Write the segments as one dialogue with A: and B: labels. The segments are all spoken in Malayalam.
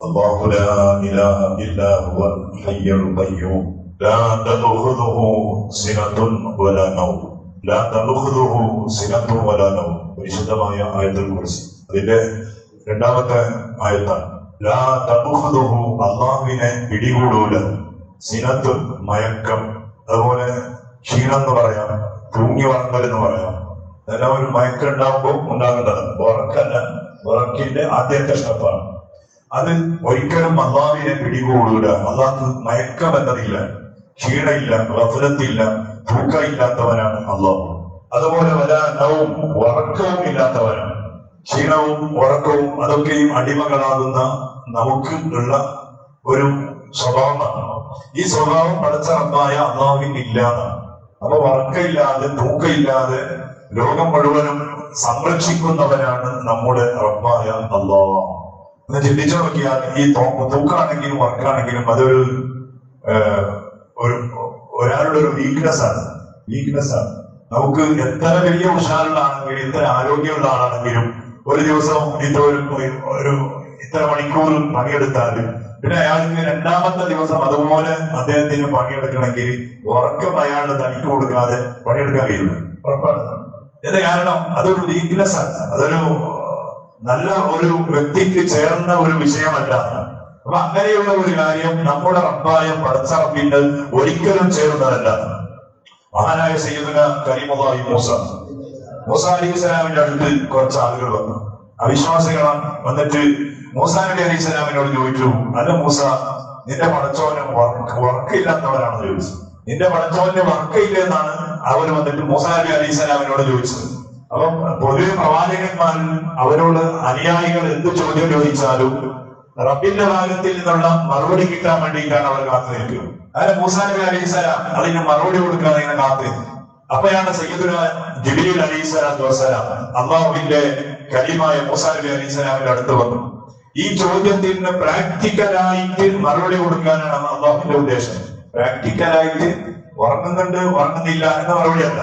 A: الله لا إله إلا هو الحي القيوم لا تأخذه سنة ولا نوم لا تأخذه سنة ولا نوم. പരിശുദ്ധമായ ആയത്തുൽ കുർസി അതിന്റെ രണ്ടാമത്തെ ആയത്താണ്. ലാ തഅഖുദുഹു, അല്ലാഹുവിനെ പിടികൂടൂല. സിനത്തുൻ, മയക്കം, അതുപോലെ ക്ഷീണം എന്ന് പറയാം, തൂങ്ങി വളർന്നൽ എന്ന് പറയാം. അതെല്ലാം ഒരു മയക്കം ഉണ്ടാകുമ്പോൾ ഉണ്ടാകുന്നതാണ്. ഉറക്കല്ല, ഉറക്കിന്റെ ആദ്യത്തെ സ്റ്റെപ്പാണ്. അത് ഒരിക്കലും അല്ലാഹുവിനെ പിടികൂടൂല. അല്ലാഹു മയക്കം എന്നതില്ല, ക്ഷീണമില്ല, ഗഫലത്തില്ല, തൂക്കമില്ലാത്തവനാണ് അല്ലാഹു. അതുപോലെ വലാനവും, ഉറക്കവും ഇല്ലാത്തവനാണ്. ക്ഷീണവും ഉറക്കവും അതൊക്കെയും അടിമകളാകുന്ന നമുക്ക് ഉള്ള ഒരു സ്വഭാവമാണ്. ഈ സ്വഭാവം പടച്ച റബ്ബായ അല്ലാഹുവിന് ഇല്ലാതാണ്. അപ്പൊ ഉറക്കമില്ലാതെ തൂക്കമില്ലാതെ ലോകം മുഴുവനും സംരക്ഷിക്കുന്നവനാണ് നമ്മുടെ റബ്ബായ അല്ലാഹ്. എന്ന് ചിന്തിച്ചു നോക്കിയാൽ ഈ തൂക്കാണെങ്കിലും ഉറക്കാണെങ്കിലും അതൊരു ഒരാളുടെ ഒരു വീക്ക്നെസ് ആണ്. നമുക്ക് എത്ര വലിയ ഉഷാറുകളാണെങ്കിലും എത്ര ആരോഗ്യമുള്ള ആളാണെങ്കിലും ഒരു ദിവസം ഇത്ര മണിക്കൂർ പണിയെടുത്താൽ പിന്നെ അയാൾക്ക് രണ്ടാമത്തെ ദിവസം അതുപോലെ അദ്ദേഹത്തിന് പണിയെടുക്കണമെങ്കിൽ ഉറക്കം അയാളുടെ തനിക്ക് കൊടുക്കാതെ പണിയെടുക്കാൻ കഴിയില്ല. ഉറപ്പാണ്. എന്താ കാരണം? അതൊരു വീക്ക്നെസ് ആണ്. അതൊരു നല്ല ഒരു വ്യക്തിക്ക് ചേർന്ന ഒരു വിഷയമല്ല. അപ്പൊ അങ്ങനെയുള്ള ഒരു കാര്യം നമ്മുടെ റബ്ബായ പടച്ച റബ്ബിന്റെ ഒരിക്കലും ചേർന്നതല്ല. മഹാനായ സയ്യിദുനാ കരീമുല്ലാഹി മൂസ അലൈഹിസ്സലാമിന്റെ അടുത്ത് കുറച്ച് ആളുകൾ വന്നു. അവിശ്വാസികളാണ്. വന്നിട്ട് മൂസാ നബി അലൈഹി സ്വലാമിനോട് ചോദിച്ചു, അല്ല മൂസ, നിന്റെ പടച്ചോന് വർക്കയില്ലാത്തവരാണെന്ന് ചോദിച്ചു. നിന്റെ പടച്ചോന് വർക്കയില്ല എന്നാണ് അവർ വന്നിട്ട് മൂസാ നബി അലൈഹി സ്വലാമിനോട് ചോദിച്ചത്. അപ്പം പൊതുവെ പ്രവാചകന്മാരിൽ അവരോട് അനുയായികൾ എന്ത് ചോദ്യം ചോദിച്ചാലും റബ്ബിന്റെ ഭാഗത്തിൽ നിന്നുള്ള മറുപടി കിട്ടാൻ വേണ്ടിയിട്ടാണ് അവർ കാത്തു നിൽക്കുന്നത്. അങ്ങനെ മൂസാ നബി അലൈഹി സ്വലാം അതിന് മറുപടി കൊടുക്കാൻ ഇങ്ങനെ കാത്തു നിൽക്കും. അപ്പോഴാണ് സയ്യിദുനാ ജിബ്രീൽ അലൈഹിസ്സലാത്തു വസ്സലാം അല്ലാഹുവിന്റെ കലീമായ മൂസാ നബി അലൈഹി സ്വലാമിന്റെ അടുത്ത് വന്നു. ഈ ചോദ്യത്തിന് പ്രാക്ടിക്കലായിട്ട് മറുപടി കൊടുക്കാനാണ് അല്ലാഹുവിന്റെ ഉദ്ദേശം. പ്രാക്ടിക്കലായിട്ട് ഉറങ്ങുന്നുണ്ട് ഉറങ്ങുന്നില്ല എന്ന മറുപടി അല്ല,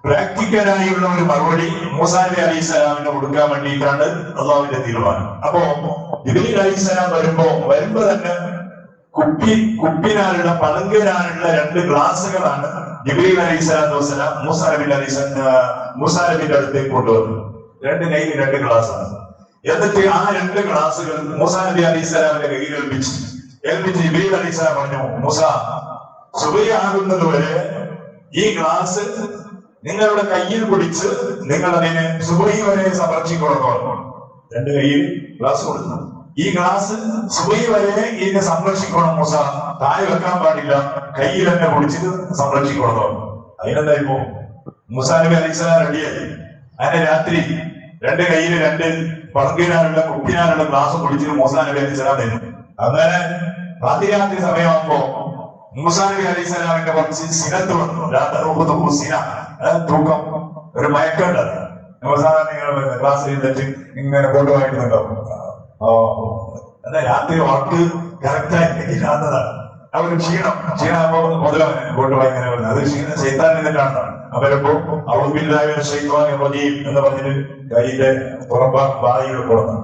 A: പ്രാക്ടിക്കലായുള്ള ഒരു മറുപടി മൂസാ നബി അലൈഹി സ്വലാമിന് കൊടുക്കാൻ വേണ്ടിയിട്ടാണ് അല്ലാഹുവിന്റെ തീരുമാനം. അപ്പോ ജിബ്രീൽ അലൈഹിസ്സലാം വരുമ്പോ തന്നെ കുപ്പിനാലുള്ള പളുങ്കനാലുള്ള 2 ഗ്ലാസുകളാണ് ജിബ്രീൽ അലൈഹിസ്സലാത്തു വസ്സലാം മൂസാ നബിയുടെ അടുത്തേക്ക് കൊണ്ടുവന്നു. 2 കയ്യിൽ 2 ഗ്ലാസ്സാണ്. എന്നിട്ട് ആ 2 ഗ്ലാസുകൾ മൂസാ നബി അലൈഹിസ്സലാമിന്റെ കയ്യിൽ ഏൽപ്പിച്ച് ജിബ്രീൽ അലൈഹിസ്സലാം പറഞ്ഞു, മൂസ, സുബഹി ആകുന്നത് വരെ ഈ ഗ്ലാസ് നിങ്ങളുടെ കയ്യിൽ പിടിച്ച് നിങ്ങൾ അതിനെ സുബഹി വരെ സംരക്ഷിക്കണം. 2 കയ്യിൽ ഗ്ലാസ് കൊടുക്കണം. ഈ ഗ്ലാസ് സുബഹി വരെ ഇതിനെ സംരക്ഷിക്കണം മൂസ, താഴെ വെക്കാൻ പാടില്ല, കയ്യിൽ തന്നെ പിടിച്ചിട്ട് സംരക്ഷിക്കണം. അതിനെന്തായിപ്പോ മൂസാ നബി അലൈഹിസ്സലാം റെഡിയായി. അങ്ങനെ രാത്രി 2 കയ്യിൽ 2 പളുങ്കിനാലുള്ള കുപ്പിനാലുള്ള ഗ്ലാസ് പിടിച്ചിട്ട് മൂസാ നബി അലൈഹിസ്സലാം തന്നു. അങ്ങനെ പാതിരാത്രി സമയമാകുമ്പോ മൂസാ നബി അലൈഹിസ്സലാമിന്റെ കുറച്ച് സിനത്ത് വന്നു. തൂക്കം, ഒരു മയക്കുണ്ട്. സാധാരണ ക്ലാസ് ചെയ്തിട്ട് ഇങ്ങനെ കൊണ്ടുപോയിട്ടുണ്ടാവും. എന്നാ രാത്രി വർക്ക് കറക്റ്റായിട്ട് ഇല്ലാത്തതാണ്. അവർ ക്ഷീണമാകുമ്പോ മുതലവനെ കൊണ്ടുപോയി ഇങ്ങനെ വരുന്നത്. അത് ക്ഷീണം ചെയ്താൽ എന്നിട്ടാണ് അവരിപ്പോ ഔബില്ലാഹി മിനശ് ശൈത്വാനിർ റജീം എന്ന് പറഞ്ഞിട്ട് കയ്യിലെ വായിൽ കൊടുക്കണം.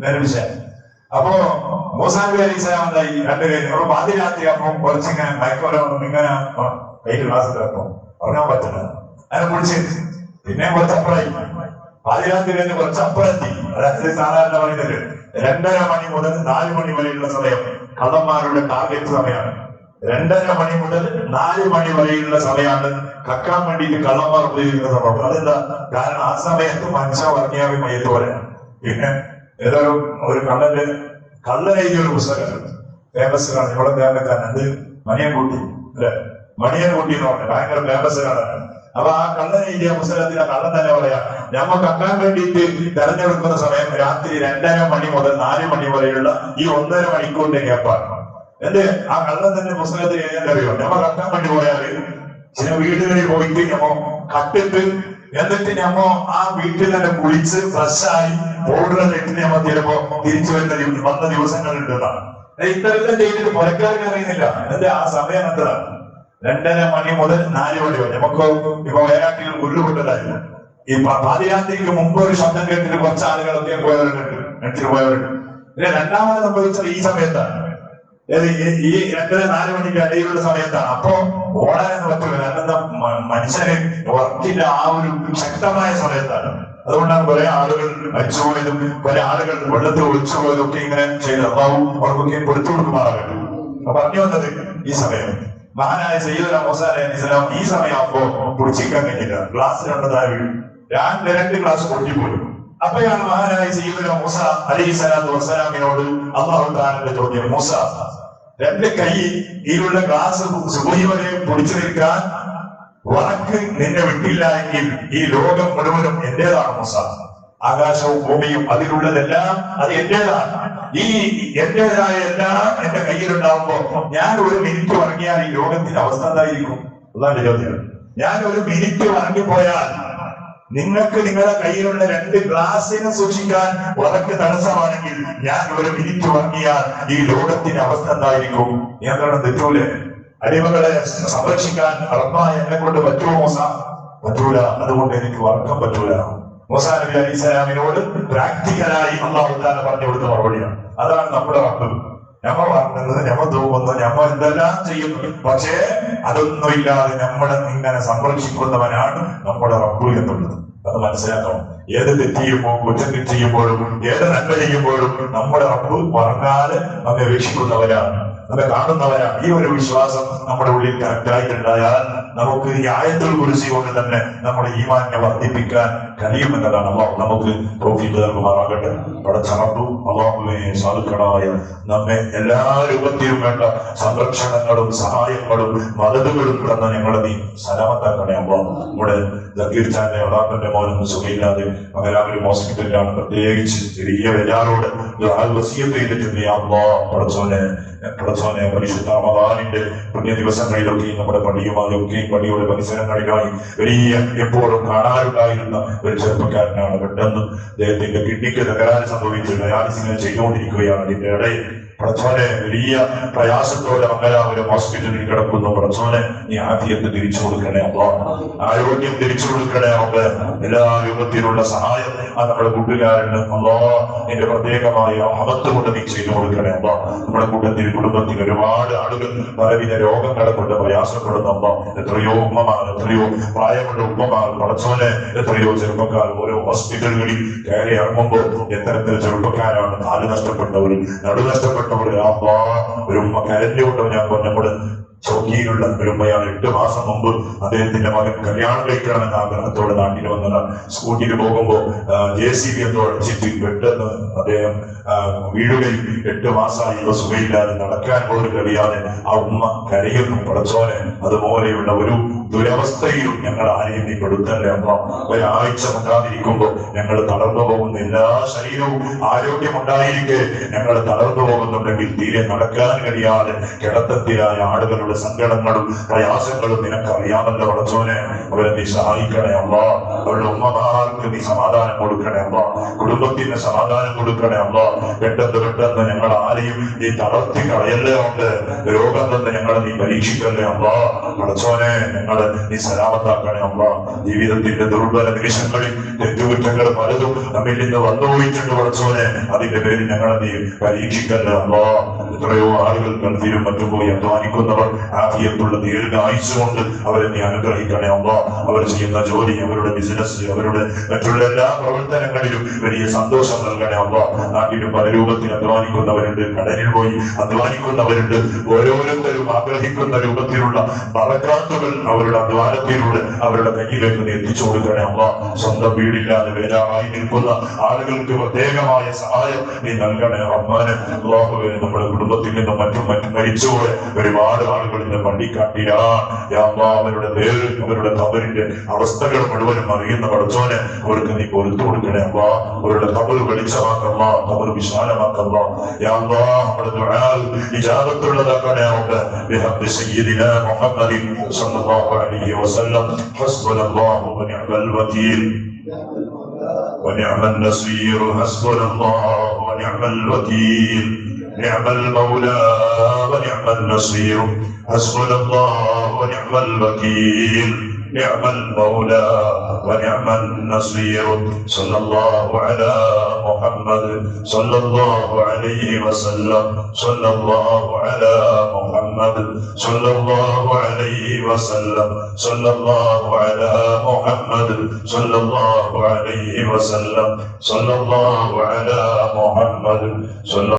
A: വേറെ വിഷയം. അപ്പോ മൂസാ നബി അലൈഹി സ്വലാം എന്തായി, 2 കയ്യിൽ പാതിരാത്രി ആകുമ്പോൾ കുറച്ചിങ്ങനെ മയക്കോലം ഇങ്ങനെ കയ്യിൽ ഗ്ലാസ് കിടക്കും. ഉറങ്ങാൻ പറ്റില്ല. അതിനെ കുറിച്ച് പിന്നെ കുറച്ചപ്പുറമായി പാതിരാത്രി കഴിഞ്ഞ് കുറച്ചപ്പുറത്തി. അതായത് സാധാരണ പറയുന്നത് 2:30 മണി മുതൽ 4 മണി വരെയുള്ള സമയം കള്ളന്മാരുടെ ടാർഗറ്റ് സമയമാണ്. 2:30 മണി മുതൽ 4 മണി വരെയുള്ള സമയമാണ് കക്കാൻ വേണ്ടിയിട്ട് കള്ളന്മാർ ഉപയോഗിക്കുന്ന സമയം. അതെന്താ കാരണം? ആ സമയത്ത് മനുഷ്യ വർഗീയാവി മയത്ത് പോലെയാണ്. പിന്നെ ഏതോ ഒരു കള്ളനെഴുതിയൊരു പുസ്തകം ഫേമസ് ആണ് ഇവിടെ ദേവക്കാരൻ. അത് മണിയൻകുട്ടി അല്ലെ, മണിയൻകുട്ടി എന്ന് പറഞ്ഞത് ഭയങ്കര ഫേമസ് കാണാനാണ്. അപ്പൊ ആ കള്ളൻ എഴുതിയ പുസ്തകത്തിൽ ആ കള്ളൻ തന്നെ പറയാം, ഞമ്മ കക്കാൻ വേണ്ടിയിട്ട് തെരഞ്ഞെടുക്കുന്ന സമയം രാത്രി 2:30 മണി മുതൽ 4 മണി വരെയുള്ള ഈ 1.5 മണിക്കൂറിന്റെ ഗ്യാപ്പാണ്. എന്റെ ആ കള്ളൻ തന്നെ പുസ്തകത്തിൽ എഴുതാൻ ഞമ്മ കക്കാൻ വേണ്ടി പോയാല് ചില വീടുകളിൽ പോയിട്ട് ഞമ്മ കട്ടിട്ട് എന്നിട്ട് ഞമ്മ ആ വീട്ടിൽ തന്നെ കുളിച്ച് ഫ്രഷായി പൗഡർ ഇട്ട് ഞമ്മ ചിലപ്പോ തിരിച്ചു വന്ന ദിവസങ്ങളുണ്ടെന്നാണ്. ഇത്തരത്തിൽ ചെയ്തിട്ട് പുറക്കാർക്ക് അറിയുന്നില്ല. എന്റെ ആ സമയം എത്രയാണ്? 2:30 മണി മുതൽ 4 മണി വരെ. നമുക്ക് ഇപ്പൊ വയനാട്ടിൽ ഉരുൾപൊട്ടലായിരുന്നു. ഈ പാതിരാത്രിക്ക് മുമ്പ് ഒരു ശബ്ദം കേട്ടിട്ട് കുറച്ച് ആളുകളൊക്കെ പോയവരുണ്ട്, നെറ്റിൽ പോയവരുണ്ട്. പിന്നെ രണ്ടാമത് സംഭവിച്ചത് ഈ സമയത്താണ്, ഈ 2-4 മണിക്ക് ഇടയിലുള്ള സമയത്താണ്. അപ്പോ ഓടാനൊന്നും പറ്റില്ല, കാരണം മനുഷ്യന് ഉറക്കില്ല, ആ ഒരു ശക്തമായ സമയത്താണ്. അതുകൊണ്ടാണ് കുറെ ആളുകൾ മരിച്ചുപോയതും കുറെ ആളുകൾ വെള്ളത്തിൽ ഒളിച്ചുപോയതും ഒക്കെ ഇങ്ങനെ ചെയ്ത് അള്ളാഹു അവർക്കൊക്കെ കൊടുത്തു കൊടുക്കുമാറാകട്ടെ. പറഞ്ഞു വന്നത് ഈ സമയം മഹാനായ സയ്യിദുനാ മൂസാ അലൈഹിസ്സലാം ഈ സമയമാകുമ്പോ കുടിച്ചിരിക്കാൻ കഴിഞ്ഞില്ല, ഗ്ലാസ് രണ്ടതായി വീഴും, 2 ഗ്ലാസ് പൊട്ടിപ്പോയി. അപ്പോഴാണ് മഹാനായ സയ്യിദുനാ മൂസാ അലൈഹിസ്സലാത്തു വസ്സലാമിനോട് അല്ലാഹു തആലയുടെ ചോദ്യം, മൂസ 2 കൈയിലുള്ള ഗ്ലാസ് സുബഹി വരെ പൊടിച്ചു നിൽക്കാൻ ഉറക്ക് നിന്നെ വിട്ടില്ല എങ്കിൽ ഈ ലോകം മുഴുവനും എന്റേതാണ് മൂസ. ആകാശവും ഭൂമിയും അതിലുള്ളതെല്ലാം അത് എന്റേതാണ്. ഈ എന്റേതായ എല്ലാം എന്റെ കയ്യിലുണ്ടാവുമ്പോ ഞാൻ 1 മിനിറ്റ് ഉറങ്ങിയാൽ ഈ ലോകത്തിന്റെ അവസ്ഥ എന്തായിരിക്കും? അതാണ് ചോദ്യം. ഞാൻ 1 മിനിറ്റ് ഉറങ്ങിപ്പോയാൽ നിങ്ങൾക്ക് നിങ്ങളുടെ കയ്യിലുള്ള 2 ഗ്ലാസിനെ സൂക്ഷിക്കാൻ ഉറക്ക് തടസ്സമാണെങ്കിൽ ഞാൻ 1 മിനിറ്റ് ഉറങ്ങിയാൽ ഈ ലോകത്തിന്റെ അവസ്ഥ എന്തായിരിക്കും? നിയന്ത്രണം തെറ്റൂലേ? അടിമകളെ സംരക്ഷിക്കാൻ റബ്ബായ എന്നെ കൊണ്ട് പറ്റുമോ മൂസ? പറ്റൂല. അതുകൊണ്ട് എനിക്ക് ഉറക്കം പറ്റൂല. മൂസാ നബി അലൈഹിസ്സലാമിനോട് പ്രാക്ടിക്കലായി അല്ലാഹു തആല പറഞ്ഞു കൊടുത്ത മറുപടിയാണ്. അതാണ് നമ്മുടെ റബ്ബ്. ഞമ്മ പറഞ്ഞത്, ഞമ്മ തൂങ്ങുന്നു, ഞമ്മ എന്തെല്ലാം ചെയ്യുന്നു, പക്ഷേ അതൊന്നുമില്ലാതെ നമ്മളെ ഇങ്ങനെ സംരക്ഷിക്കുന്നവനാണ് നമ്മുടെ റബ്ബ് എന്നുള്ളത്. അത് മനസ്സിലാക്കണം. ഏത് തെറ്റ് ചെയ്യുമ്പോഴും കുറ്റം ചെയ്യുമ്പോഴും ഏത് നന്മ ചെയ്യുമ്പോഴും നമ്മുടെ റബ്ബ് പറഞ്ഞാല് നമ്മെ വീക്ഷിക്കുന്നവരാണ്, നമ്മെ കാണുന്നവരാണ്. ഈ ഒരു വിശ്വാസം നമ്മുടെ ഉള്ളിൽ കറക്റ്റായിട്ടുണ്ടായാൽ നമുക്ക് ഈ ആയത്തുൽ കുർസി കൊണ്ട് തന്നെ നമ്മുടെ ഈമാനിനെ വർദ്ധിപ്പിക്കാൻ കഴിയുമെന്നതാണ്. അല്ലാഹു നമുക്ക് തൗഫീഖ് നൽകുമാറാകട്ടെ. പടച്ച റബ്ബ് അല്ലാഹുവേ സാധുക്കളായ നമ്മെ എല്ലാ രൂപത്തിലും വേണ്ട സംരക്ഷണങ്ങളും സഹായങ്ങളും മദതുകളും തന്ന ഞങ്ങളെ നീ സലാമത്താക്കണേ അല്ലാഹ്. നമ്മുടെ ദക്കീർ ചാന്റെ അള്ളാഹുവിന്റെ മോനൊന്നും സുഖമില്ലാതെ മംഗലാപുരം ഹോസ്പിറ്റലിലാണ്. പ്രത്യേകിച്ച് ചെറിയ വെജാറോട് വസിയത്ത് ചെയ്തിട്ടുണ്ട്. അല്ലാഹ് പടച്ചോനെ പരിശുദ്ധ റമദാനിന്റെ പുണ്യ ദിവസങ്ങളിലൊക്കെ നമ്മുടെ പള്ളിയുമായൊക്കെ പള്ളിയുടെ പരിസരങ്ങളിലായി വലിയ എപ്പോഴും കാണാറുണ്ടായിരുന്ന ഒരു ചെറുപ്പക്കാരനാണ്. പെട്ടെന്ന് അദ്ദേഹത്തിന്റെ കിഡ്നിക്ക് തകരാറ് സംഭവിച്ച് ഡയാലിസിസ് ചെയ്തുകൊണ്ടിരിക്കുകയാണ്. അതിന്റെ ഇടയിൽ പടച്ചോനെ വലിയ പ്രയാസത്തോടെ മംഗലാപുരം ഹോസ്പിറ്റലിൽ കിടക്കുന്നു. പടച്ചോനെ നീ ആഫിയത്ത് തിരിച്ചു കൊടുക്കണേ അല്ലാഹ്, ആരോഗ്യം തിരിച്ചു കൊടുക്കണേ അല്ലാഹ്. എല്ലാ രൂപത്തിലുള്ള സഹായം നമ്മുടെ കൂട്ടുകാരന് അല്ലാഹ് നിന്റെ പ്രത്യേകമായ മഹത്വം കൊണ്ട് നീ ചെയ്തു കൊടുക്കണേ അല്ലാഹ്. നമ്മുടെ കൂട്ടത്തിൽ കുടുംബത്തിൽ ഒരുപാട് ആളുകൾ പലവിധ രോഗങ്ങളെ കൊണ്ട് പ്രയാസപ്പെടുന്ന അല്ലാഹ്. എത്രയോ ഉമ്മമാർ, എത്രയോ പ്രായമുള്ള ഉമ്മമാർ, പടച്ചോനെ എത്രയോ ചെറുപ്പക്കാർ ഓരോ ഹോസ്പിറ്റലുകളിൽ കയറി ഇറങ്ങുമ്പോൾ എത്തരത്തിൽ ചെറുപ്പക്കാരാണ് കാല് നഷ്ടപ്പെട്ടവർ, നടു നഷ്ടപ്പെട്ടവർ. ഒരു ഉമ്മ കരഞ്ഞുകൊണ്ട് ഞാൻ നമ്മുടെ ചൗക്കിയിലുള്ള ഒരു ഉമ്മയാണ്. 8 മാസം മുമ്പ് അദ്ദേഹത്തിന്റെ മകൻ കല്യാണം കഴിക്കണമെന്ന ആഗ്രഹത്തോടെ നാട്ടിൽ വന്നതാണ്. സ്കൂട്ടിയിൽ പോകുമ്പോൾ JCB എന്തോ അടിച്ചിട്ട് പെട്ടെന്ന് അദ്ദേഹം വീഴുകയും 8 മാസമായി സുഖയില്ലാതെ നടക്കാൻ പോലും കഴിയാതെ ആ ഉമ്മ കരയുന്നു. പടച്ചോനെ അതുപോലെയുള്ള ഒരു ദുരവസ്ഥയിലും ഞങ്ങൾ ആരെയും നീ പെടുത്തല്ലേ അമ്മ. ഒരാഴ്ച ഉണ്ടാതിരിക്കുമ്പോൾ ഞങ്ങൾ തളർന്നു പോകുന്ന എല്ലാ ശരീരവും ആരോഗ്യമുണ്ടായിരിക്കെ ഞങ്ങൾ തളർന്നു പോകുന്നുണ്ടെങ്കിൽ തീരെ നടക്കാൻ കഴിയാതെ കിടത്തത്തിലായ ആളുകളുടെ സങ്കടങ്ങളും പ്രയാസങ്ങളും നിനക്ക് അറിയാമല്ലോ പടച്ചോനെ. അവരെ നീ സഹായിക്കണേ അല്ലാ. അവരുടെ ഉമ്മമാർക്ക് നീ സമാധാനം കൊടുക്കണേ അല്ലാ, കുടുംബത്തിന് സമാധാനം കൊടുക്കണേ അല്ലാ. പെട്ടെന്ന് ഞങ്ങൾ ആരെയും നീ തളർത്തി കളയല്ലേ ഉണ്ട്. രോഗം തന്നെ ഞങ്ങളെ നീ പരീക്ഷിക്കല്ലേ അല്ലാ. പടച്ചോനെ ഞങ്ങളെ നീ സലാമത്താക്കണേ അല്ലാ. ജീവിതത്തിന്റെ ദുർബല നിമിഷങ്ങളിൽ തെറ്റുകുറ്റങ്ങൾ പലതും നമ്മിൽ നിന്ന് വന്നുപോയിട്ടുണ്ട് പടച്ചോനെ. അതിന്റെ പേരിൽ ഞങ്ങളെ നീ പരീക്ഷിക്കല്ലേ അല്ലാ. എത്രയോ ആളുകൾ ഗൾഫിലും മറ്റും പോയി അധ്വാനിക്കുന്നവർ ആഫിയത്തുള്ള ദീർഘായുസ്സ് കൊണ്ട് അവരെ നീ അനുഗ്രഹിക്കണേ അല്ലാ. അവർ ചെയ്യുന്ന ജോലി, അവരുടെ ബിസിനസ്, അവരുടെ മറ്റുള്ള എല്ലാ പ്രവർത്തനങ്ങളിലും വലിയ സന്തോഷം നൽകണേ അല്ലാ. നാട്ടിലും പല രൂപത്തിൽ അധ്വാനിക്കുന്നവരുണ്ട്, കടലിൽ പോയി അധ്വാനിക്കുന്നവരുണ്ട്. ഓരോരുത്തരും ആഗ്രഹിക്കുന്ന രൂപത്തിലുള്ള ബറകാത്തുകൾ അവരുടെ അധ്വാനത്തിലൂടെ അവരുടെ കയ്യിലേക്ക് നീ എത്തിച്ചു കൊടുക്കണേ അല്ലാ. സ്വന്തം വീടില്ലാതെ വേരായി നിൽക്കുന്ന ആളുകൾക്ക് പ്രത്യേകമായ സഹായം നീ നൽകണേ റഹ്മാനെ. അല്ലാഹുവേ നമ്മുടെ കുടുംബത്തിൽ നിന്നും മറ്റും മരിച്ചുപോയ ഒരുപാട് ആളുകൾ ഇന്ന് പള്ളിക്കാട്ടിലാണ്. അവരുടെ പേര്, അവരുടെ ഖബറിന്റെ അവസ്ഥകൾ മുഴുവനും അറിയുന്ന പടച്ചോനെ അവർക്ക് നീ പൊരുത്തു കൊടുക്കണേ അല്ലാ. അവരുടെ ഖബർ വെളിച്ചമാക്കല്ല, ഖബർ വിശാലമാക്കല്ല. യാ അല്ലാഹ് നമ്മുടെ ദുആ ഇജാബത്തുള്ളതാക്കണേ റബ്ബേ. ബിഹഖ് സയ്യിദിനാ മുഹമ്മദ് സ്വല്ലല്ലാഹു അലൈഹി വസല്ലം. ഹസ്ബുനല്ലാഹു വനിഅമൽ വകീൽ ونعم النصير. حسبنا الله ونعم الوكيل. نعم المولى ونعم النصير. حسبنا الله ونعم الوكيل. نعم المولى ونعم النصير. صلى الله على محمد صلى الله عليه وسلم. صلى الله على محمد صلى الله عليه وسلم. صلى الله على محمد صلى الله عليه وسلم. صلى الله على محمد صلى